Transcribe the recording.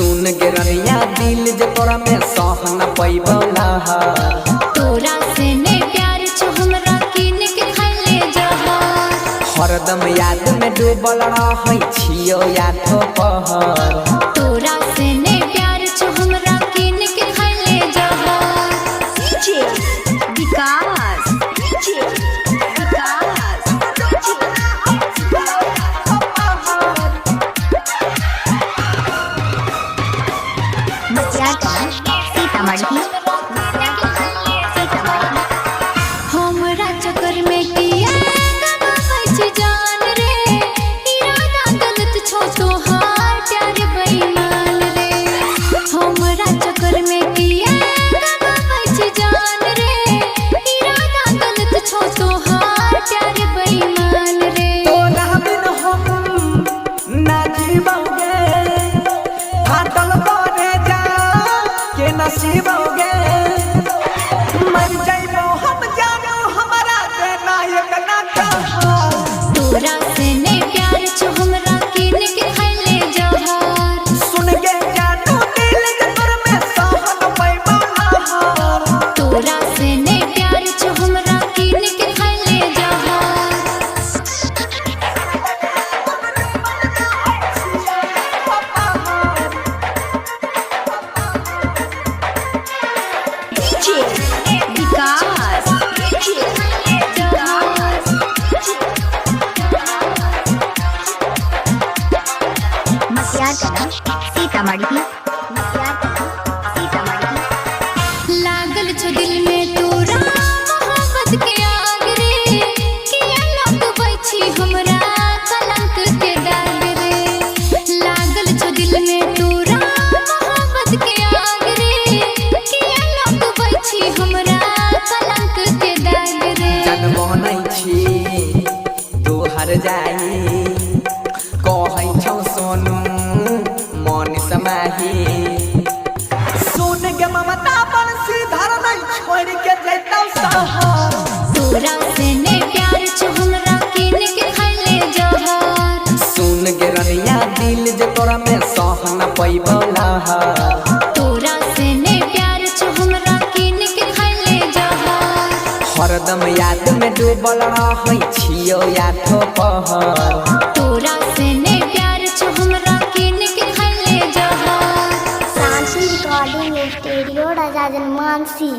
सुन के रनिया दिल जे तोरा में सह न पैबला तोरा से ने प्यार छो हमरा किन के खले जहर हरदम याद में डूबल रहै छियो याठो पहर तोरा से ने प्यार छो हमरा किन के खले जहर डीजे विकास हमरा चक्कर में किया गवाबै जान रे इरादा गलत छो तोहार प्यार बेईमान रे हमरा चक्कर में किया गवाबै जान रे इरादा गलत छो तोहार प्यार बेईमान रे तोरा बिन हम ना जीवोगे फाटल करे जा के नसीबोगे मर जाइबो हम जानो हमारा के नायक ना कहा तोरा से ने प्यार छो हमरा किन के खले जहर सुन के जानो दिल के तोर में सहन पैबला तोरा से ने प्यार छो हमरा किन के खले जहर डीजे विकास लागल छो दिल में तोरा मोहब्बत के आग रे किया लगबै छी हमरा कलंक के दाग रे लागल छो दिल में तोरा मोहब्बत के आग रे किया लगबै छी हमरा कलंक के दाग रे जन्म नहीं छी तू हर जाई कहै छौ सोनू मन समाही सुन के ममता बंसी धर नहीं छोड़ के जैतौ सहर तोरा से ने प्यार छो हमरा किन के खले जहर सुन के रनिया दिल जे तोरा में सह न पैबला तोरा से ने प्यार छो हमरा किन के खले जहर हरदम याद में डूबल रहै छियो याठो पहर तोरा से ने प्यार छो हमरा किन के खले जहर सांची रिकॉर्डिंग स्टूडियो राजा जनमानसी।